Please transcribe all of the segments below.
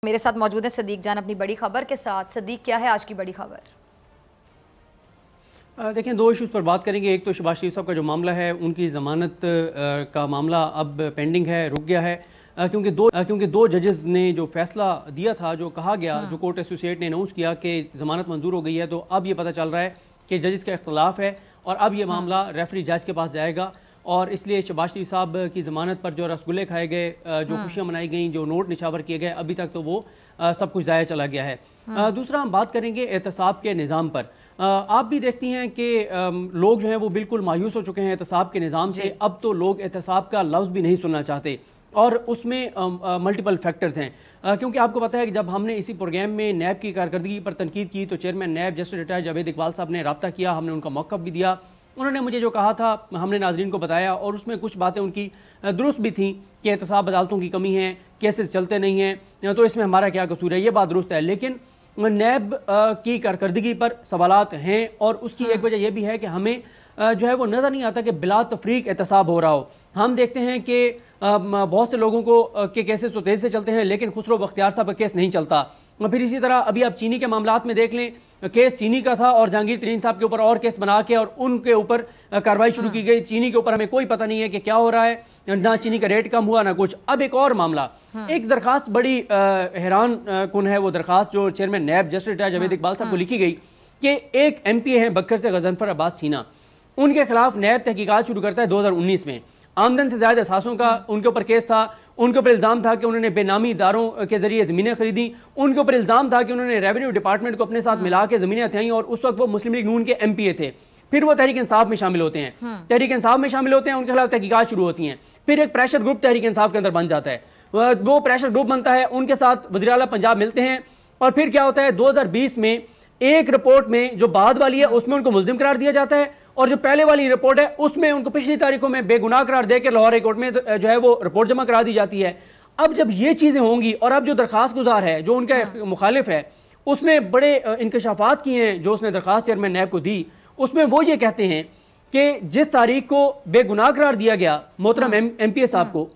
मेरे साथ मौजूद है सदीक जान अपनी बड़ी खबर के साथ। सदीक, क्या है आज की बड़ी खबर? देखें, दो इश्यूज़ पर बात करेंगे। एक तो शहबाज शरीफ साहब का जो मामला है, उनकी ज़मानत का मामला अब पेंडिंग है, रुक गया है, क्योंकि दो जजेस ने जो फैसला दिया था, जो कहा गया, जो कोर्ट एसोसिएट ने अनाउंस किया कि ज़मानत मंजूर हो गई है, तो अब ये पता चल रहा है कि जजेस का इख्तलाफ है और अब ये मामला रेफरी जज के पास जाएगा। और इसलिए शहबाज शरीफ साहब की ज़मानत पर जो रसगुल्ले खाए गए, जो खुशियाँ मनाई गई, जो नोट निछावर किए गए, अभी तक तो वो सब कुछ ज़ाया चला गया है। दूसरा हम बात करेंगे एहतसाब के निज़ाम पर। आप भी देखती हैं कि लोग जो हैं वो बिल्कुल मायूस हो चुके हैं एहतसाब के निज़ाम से। अब तो लोग एहतसाब का लफ्ज़ भी नहीं सुनना चाहते और उसमें मल्टीपल फैक्टर्स हैं, क्योंकि आपको पता है कि जब हमने इसी प्रोग्राम में नैब की कारकर्दगी पर तनकीद की तो चेयरमैन नैब जस्टिस रिटायर्ड जावेद इकबाल साहब ने रब्ता किया, हमने उनका मौक़िफ़ भी दिया। उन्होंने मुझे जो कहा था हमने नाज़रीन को बताया और उसमें कुछ बातें उनकी दुरुस्त भी थी कि एहतसाब अदालतों की कमी है, केसेस चलते नहीं हैं, तो इसमें हमारा क्या कसूर है, ये बात दुरुस्त है। लेकिन नैब की कारकर्दगी पर सवालात हैं और उसकी एक वजह यह भी है कि हमें जो है वो नज़र नहीं आता कि बिला तफरीक एहतसाब हो रहा हो। हम देखते हैं कि बहुत से लोगों को के केसेस तो तेज़ से चलते हैं, लेकिन खुसरो बख्तियार साहब का केस नहीं चलता। फिर इसी तरह अभी आप चीनी के मामलात में देख लें, केस चीनी का था और जहांगीर तरीन साहब के ऊपर और केस बना के और उनके ऊपर कार्रवाई शुरू की गई। चीनी के ऊपर हमें कोई पता नहीं है कि क्या हो रहा है, ना चीनी का रेट कम हुआ ना कुछ। अब एक और मामला, एक दरखास्त बड़ी हैरान कुन है, वो दरखास्त जो चेयरमैन नैब जस्टिस रिटायर्ड जावेद इकबाल साहब को लिखी गई कि एक MP हैं बक्कर से गजनफर अब्बास छीना, उनके खिलाफ नैब तहकीकात शुरू करता है 2019 में। आमदन से ज्यादा असासों का उनके ऊपर केस था, उनके ऊपर इल्ज़ाम था कि उन्होंने बेनामी इदारों के जरिए ज़मीनें खरीदी, उनके ऊपर इल्ज़ाम था कि उन्होंने रेवेन्यू डिपार्टमेंट को अपने साथ मिला के ज़मीनें हथियाई और उस वक्त वो मुस्लिम लीग नून के MPA थे। फिर वो तहरीक इंसाफ में शामिल होते हैं, तहरीक इंसाफ में शामिल होते हैं, उनके खिलाफ तहकीकात शुरू होती हैं। फिर एक प्रेशर ग्रुप तहरीक इंसाफ के अंदर बन जाता है, वो प्रेशर ग्रुप बनता है, उनके साथ वज़ीर आला पंजाब मिलते हैं और फिर क्या होता है 2020 में एक रिपोर्ट में जो बाद वाली है उसमें उनको मुल्जिम करार दिया जाता है और जो पहले वाली रिपोर्ट है उसमें उनको पिछली तारीखों में बेगुनाह करार देकर लाहौर हाई कोर्ट में जो है वो रिपोर्ट जमा करा दी जाती है। अब जब ये चीजें होंगी और अब जो दरखास्त गुजार है, जो उनका मुखालिफ है, उसने बड़े इंकशाफात किए हैं जो उसने दरखास्त चेयरमैन नैब को दी। उसमें वो ये कहते हैं कि जिस तारीख को बेगुनाह करार दिया गया मोहतरम MPA साहब को,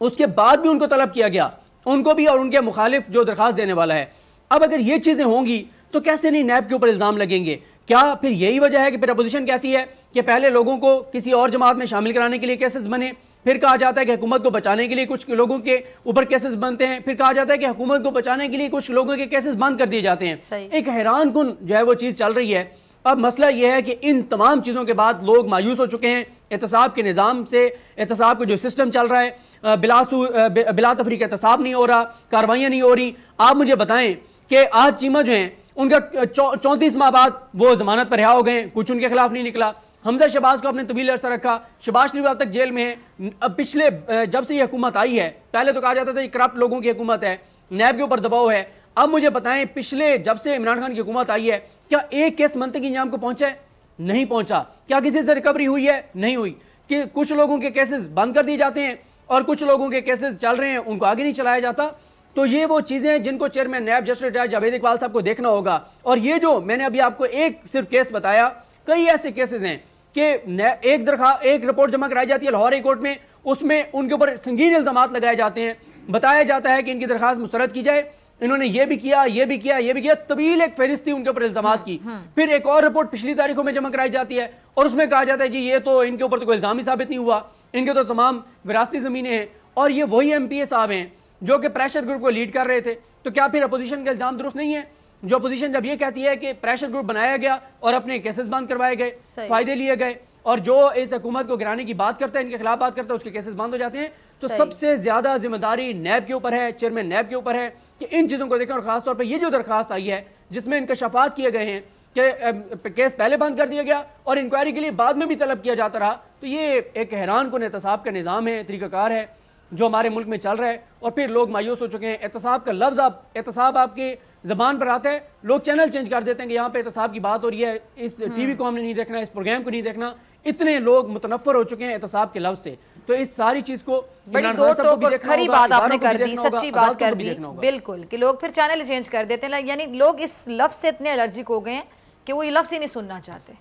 उसके बाद भी उनको तलब किया गया, उनको भी और उनके मुखालिफ जो दरखास्त देने वाला है। अब अगर ये चीजें होंगी तो कैसे नहीं नैब के ऊपर इल्जाम लगेंगे? क्या फिर यही वजह है कि फिर अपोजिशन कहती है कि पहले लोगों को किसी और जमात में शामिल कराने के लिए केसेस बने, फिर कहा जाता है कि हुकूमत को बचाने के लिए कुछ लोगों के ऊपर केसेस बनते हैं, फिर कहा जाता है कि हुकूमत को बचाने के लिए कुछ लोगों के केसेस बंद कर दिए जाते हैं। एक हैरान कुन जो है वो चीज चल रही है। अब मसला यह है कि इन तमाम चीजों के बाद लोग मायूस हो चुके हैं एहतसाब के निज़ाम से। एहतसाब का जो सिस्टम चल रहा है, बिला तफरीक एहतसाब नहीं हो रहा, कार्रवाइयाँ नहीं हो रही। आप मुझे बताएं कि आज चीमा जो है उनका 34 माह बाद वो जमानत पर रिहा हो गए, कुछ उनके खिलाफ नहीं निकला। हमजा शहबाज को आपने तवील अरसा रखा, शहबाज शरीफ अब तक जेल में है। अब पिछले जब से ये हुकूमत आई है, पहले तो कहा जाता था ये करप्ट लोगों की हुकूमत है, नैब के ऊपर दबाव है। अब मुझे बताएं, पिछले जब से इमरान खान की हुकूमत आई है, क्या एक केस मंतकी इंजाम को पहुंचा है? नहीं पहुंचा। क्या किसी से रिकवरी हुई है? नहीं हुई। कि कुछ लोगों के केसेस बंद कर दिए जाते हैं और कुछ लोगों के केसेस चल रहे हैं, उनको आगे नहीं चलाया जाता। तो ये वो चीजें हैं जिनको चेयरमैन नैब जस्टिस रिटायर्ड जावेद इकबाल साहब को देखना होगा। और ये जो मैंने अभी आपको एक सिर्फ केस बताया, कई ऐसे केसेस हैं कि एक रिपोर्ट जमा कराई जाती है लाहौर हाई कोर्ट में, उसमें उनके ऊपर संगीन इल्जामात लगाए जाते हैं, बताया जाता है कि इनकी दरखास्त मुस्तरद की जाए, इन्होंने ये भी किया, ये भी किया, ये भी किया, तवील एक फहरिस्त थी उनके ऊपर इल्जामात की। फिर एक और रिपोर्ट पिछली तारीखों में जमा कराई जाती है और उसमें कहा जाता है जी ये तो इनके ऊपर तो कोई इल्जाम ही साबित नहीं हुआ, इनके तो तमाम विरासती जमीनें हैं। और ये वही MPA साहब हैं जो कि प्रेशर ग्रुप को लीड कर रहे थे। तो क्या फिर अपोजिशन का इल्जाम दुरुस्त नहीं है? जो अपोजिशन जब ये कहती है कि प्रेशर ग्रुप बनाया गया और अपने केसेस बंद करवाए गए, फायदे लिए गए, और जो इस हुकूमत को गिराने की बात करता है, इनके खिलाफ बात करता है, उसके केसेस बंद हो जाते हैं। तो सबसे ज्यादा जिम्मेदारी नैब के ऊपर है, चेयरमैन नैब के ऊपर है कि इन चीजों को देखें। और खासतौर पर ये जो दरखास्त आई है जिसमें इंकशाफात किए गए हैं कि केस पहले बंद कर दिया गया और इंक्वायरी के लिए बाद में भी तलब किया जाता रहा, तो ये एक हैरान कुन एहतसाब का निज़ाम है, तरीक़ाकार है जो हमारे मुल्क में चल रहा है। और फिर लोग मायूस हो चुके हैं। एहतसाब का लफ्ज़ एहतसाब आपके ज़बान पर आता है, लोग चैनल चेंज कर देते हैं कि यहाँ पे एहतसाब की बात हो रही है, इस TV को हमने नहीं देखना, इस प्रोग्राम को नहीं देखना। इतने लोग मुतनफ़र हो चुके हैं एहतसाब के लफ्ज़ से। तो इस सारी चीज़ को बड़ी दो टोक और खरी बात आपने कर दी, सच्ची बात कर दी बिल्कुल, कि लोग फिर चैनल चेंज कर देते हैं। यानी लोग इस लफ्ज़ से इतने एलर्जिक हो गए हैं कि वो ये लफ्ज़ ही नहीं सुनना चाहते।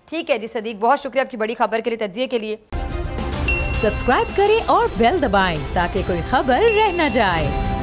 ठीक है जी सदीक, बहुत शुक्रिया आपकी बड़ी खबर के लिए, तज्जिए के लिए। सब्सक्राइब करें और बेल दबाएं ताकि कोई खबर रह न जाए।